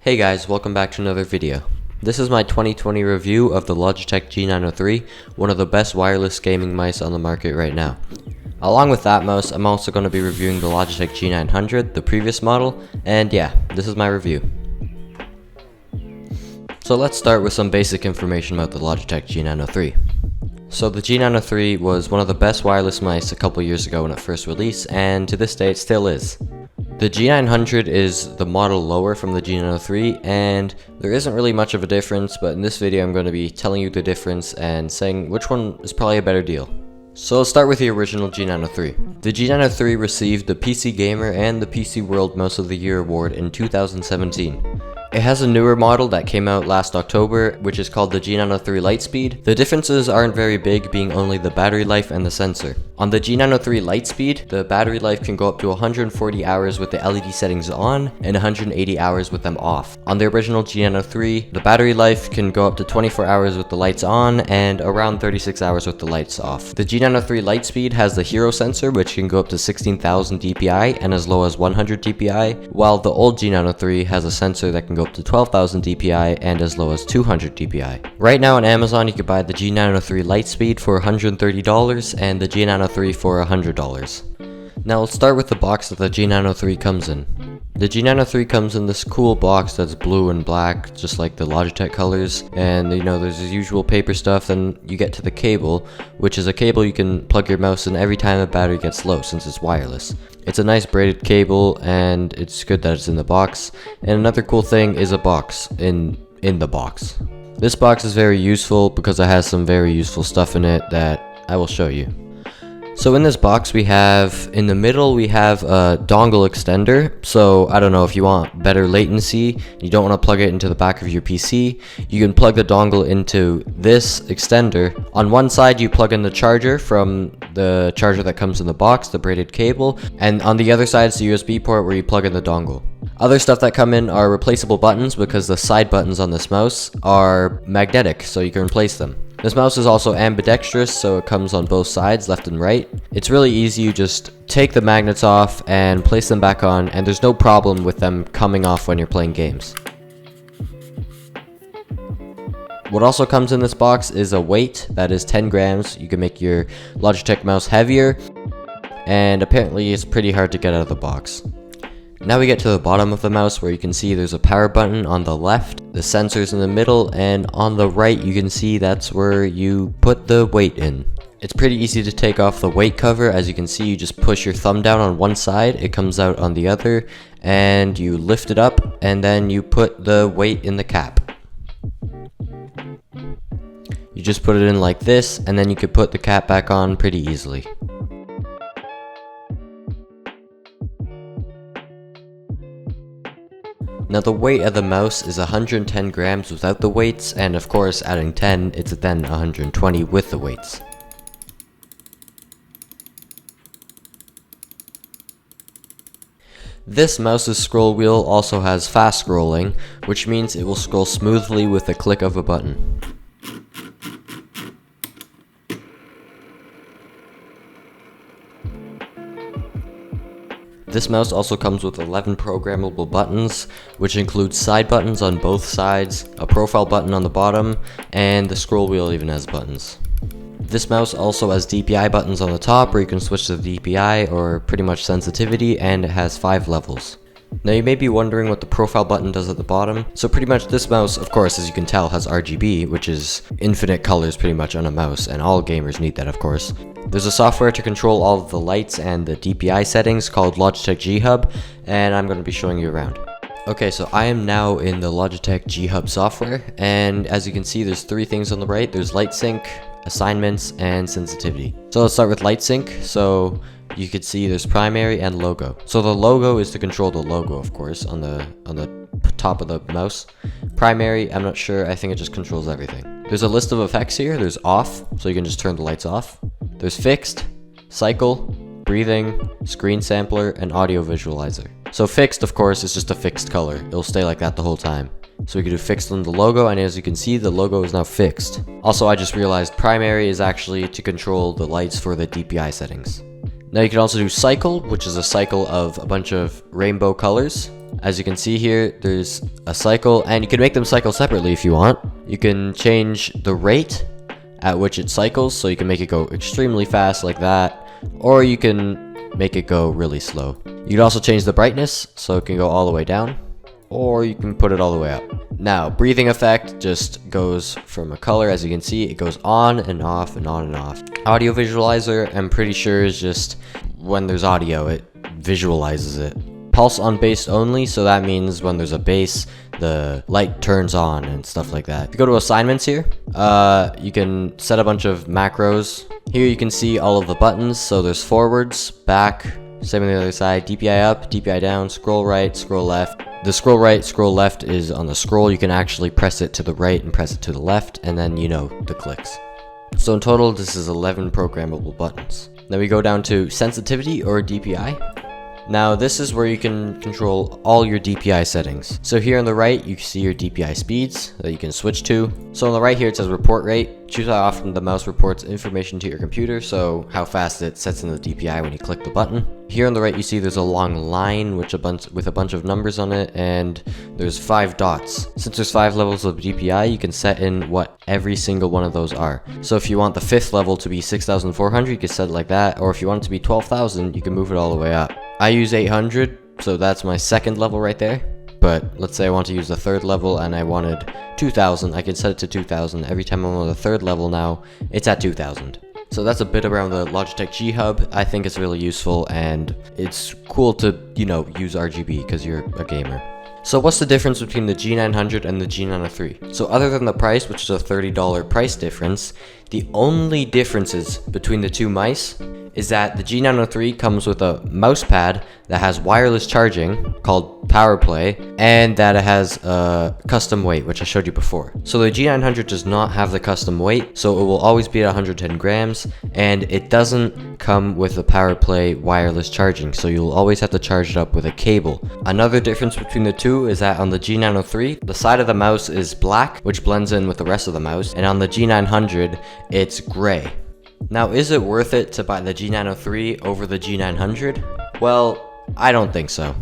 Hey guys, welcome back to another video. This is my 2020 review of the Logitech G903, one of the best wireless gaming mice on the market right now. Along with that mouse, I'm also going to be reviewing the Logitech G900, the previous model, and yeah, this is my review. So let's start with some basic information about the Logitech G903. So the G903 was one of the best wireless mice a couple years ago when it first released, and to this day it still is. The G900 is the model lower from the G903, and there isn't really much of a difference, but in this video I'm going to be telling you the difference and saying which one is probably a better deal. So let's start with the original G903. The G903 received the PC Gamer and the PC World Mouse of the Year award in 2017. It has a newer model that came out last October, which is called the G903 LIGHTSPEED. The differences aren't very big, being only the battery life and the sensor. On the G903 LIGHTSPEED, the battery life can go up to 140 hours with the LED settings on and 180 hours with them off. On the original G903, the battery life can go up to 24 hours with the lights on and around 36 hours with the lights off. The G903 LIGHTSPEED has the Hero sensor, which can go up to 16,000 dpi and as low as 100 dpi, while the old G903 has a sensor that can go up to 12,000 dpi and as low as 200 dpi. Right now on Amazon you can buy the G903 LIGHTSPEED for $130 and the G903 for $100. Now let's start with the box that the G903 comes in. The G903 comes in this cool box that's blue and black, just like the Logitech colors, and you know there's the usual paper stuff. Then you get to the cable, which is a cable you can plug your mouse in every time the battery gets low since it's wireless. It's a nice braided cable and it's good that it's in the box. And another cool thing is a box in the box. This box is very useful because it has some very useful stuff in it that I will show you. So in this box we have, in the middle we have a dongle extender. So I don't know, if you want better latency, you don't want to plug it into the back of your PC, you can plug the dongle into this extender. On one side you plug in the charger from the charger that comes in the box, the braided cable, and on the other side is the USB port where you plug in the dongle. Other stuff that come in are replaceable buttons because the side buttons on this mouse are magnetic, so you can replace them. This mouse is also ambidextrous, so it comes on both sides, left and right. It's really easy, you just take the magnets off and place them back on, and there's no problem with them coming off when you're playing games. What also comes in this box is a weight that is 10 grams. You can make your Logitech mouse heavier, and apparently it's pretty hard to get out of the box. Now we get to the bottom of the mouse where you can see there's a power button on the left, the sensors in the middle, and on the right you can see that's where you put the weight in. It's pretty easy to take off the weight cover. As you can see, you just push your thumb down on one side, it comes out on the other, and you lift it up, and then you put the weight in the cap. You just put it in like this, and then you could put the cap back on pretty easily. Now the weight of the mouse is 110 grams without the weights, and of course adding 10, it's then 120 with the weights. This mouse's scroll wheel also has fast scrolling, which means it will scroll smoothly with a click of a button. This mouse also comes with 11 programmable buttons, which includes side buttons on both sides, a profile button on the bottom, and the scroll wheel even has buttons. This mouse also has DPI buttons on the top where you can switch to DPI or pretty much sensitivity, and it has 5 levels. Now you may be wondering what the profile button does at the bottom. So pretty much this mouse, of course, as you can tell, has RGB, which is infinite colors pretty much on a mouse, and all gamers need that, of course. There's a software to control all of the lights and the DPI settings called Logitech G Hub, and I'm going to be showing you around. Okay, so I am now in the Logitech G Hub software, and as you can see there's 3 things on the right. There's light sync, assignments, and sensitivity. So let's start with light sync. So you can see there's primary and logo. So the logo is to control the logo, of course, on the top of the mouse. Primary, I'm not sure, I think it just controls everything. There's a list of effects here. There's off, so you can just turn the lights off. There's fixed, cycle, breathing, screen sampler, and audio visualizer. So fixed, of course, is just a fixed color. It'll stay like that the whole time. So we can do fixed on the logo, and as you can see, the logo is now fixed. Also, I just realized primary is actually to control the lights for the DPI settings. Now you can also do cycle, which is a cycle of a bunch of rainbow colors. As you can see here, there's a cycle, and you can make them cycle separately if you want. You can change the rate at which it cycles, so you can make it go extremely fast like that, or you can make it go really slow. You can also change the brightness, so it can go all the way down, or you can put it all the way up. Now, breathing effect just goes from a color. As you can see, it goes on and off and on and off. Audio visualizer, I'm pretty sure, is just when there's audio, it visualizes it. Pulse on bass only, so that means when there's a bass, the light turns on and stuff like that. If you go to assignments here, you can set a bunch of macros. Here you can see all of the buttons, so there's forwards, back, same on the other side, DPI up, DPI down, scroll right, scroll left. The scroll right, scroll left is on the scroll. You can actually press it to the right and press it to the left, and then the clicks. So in total, this is 11 programmable buttons. Then we go down to sensitivity or DPI. Now this is where you can control all your DPI settings. So here on the right, you can see your DPI speeds that you can switch to. So on the right here, it says report rate. Choose how often the mouse reports information to your computer, so how fast it sets in the DPI when you click the button. Here on the right, you see there's a long line with a bunch of numbers on it, and there's 5 dots. Since there's 5 levels of DPI, you can set in what every single one of those are. So if you want the 5th level to be 6,400, you can set it like that, or if you want it to be 12,000, you can move it all the way up. I use 800, so that's my 2nd level right there. But let's say I want to use the 3rd level and I wanted 2,000, I can set it to 2,000. Every time I'm on the 3rd level now, it's at 2,000. So that's a bit around the Logitech G Hub. I think it's really useful, and it's cool to, use RGB because you're a gamer. So what's the difference between the G900 and the G903? So other than the price, which is a $30 price difference, the only differences between the two mice is that the G903 comes with a mouse pad that has wireless charging called Power Play, and that it has a custom weight, which I showed you before. So the G900 does not have the custom weight, so it will always be at 110 grams, and it doesn't come with a Power Play wireless charging, so you'll always have to charge it up with a cable. Another difference between the two is that on the G903, the side of the mouse is black, which blends in with the rest of the mouse, and on the G900, it's gray. Now, is it worth it to buy the G903 over the G900? Well, I don't think so.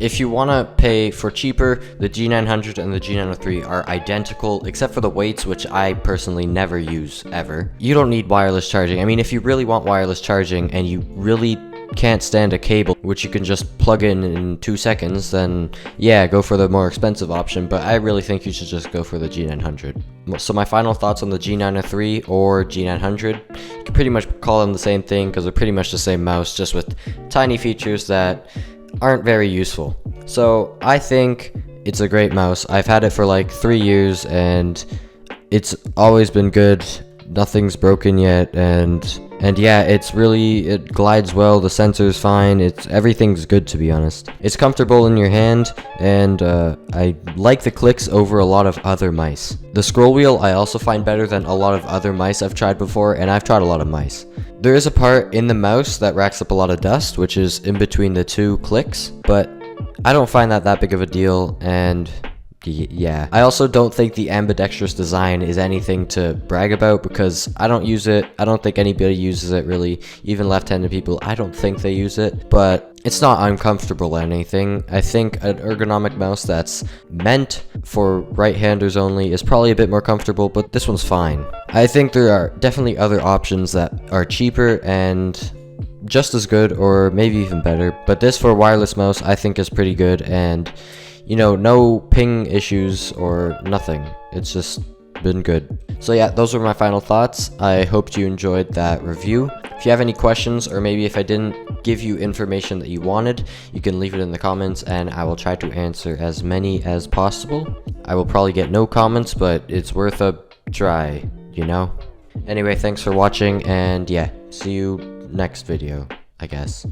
If you want to pay for cheaper, the G900 and the G903 are identical, except for the weights, which I personally never use, ever. You don't need wireless charging. I mean, if you really want wireless charging and you really can't stand a cable, which you can just plug in 2 seconds, then yeah, go for the more expensive option, but I really think you should just go for the G900. So my final thoughts on the G903 or G900, you can pretty much call them the same thing because they're pretty much the same mouse, just with tiny features that aren't very useful. So I think it's a great mouse. I've had it for like 3 years and it's always been good. Nothing's broken yet, and yeah, it glides well, the sensor's fine, everything's good, to be honest. It's comfortable in your hand, and I like the clicks over a lot of other mice. The scroll wheel I also find better than a lot of other mice I've tried before, and I've tried a lot of mice. There is a part in the mouse that racks up a lot of dust, which is in between the 2 clicks, but I don't find that big of a deal, and yeah. I also don't think the ambidextrous design is anything to brag about because I don't use it. I don't think anybody uses it really. Even left-handed people, I don't think they use it. But it's not uncomfortable or anything. I think an ergonomic mouse that's meant for right-handers only is probably a bit more comfortable, but this one's fine. I think there are definitely other options that are cheaper and just as good or maybe even better. But this for a wireless mouse I think is pretty good, and no ping issues or nothing. It's just been good. So yeah, those were my final thoughts. I hoped you enjoyed that review. If you have any questions, or maybe if I didn't give you information that you wanted, you can leave it in the comments and I will try to answer as many as possible. I will probably get no comments, but it's worth a try, Anyway, thanks for watching, and yeah, see you next video, I guess.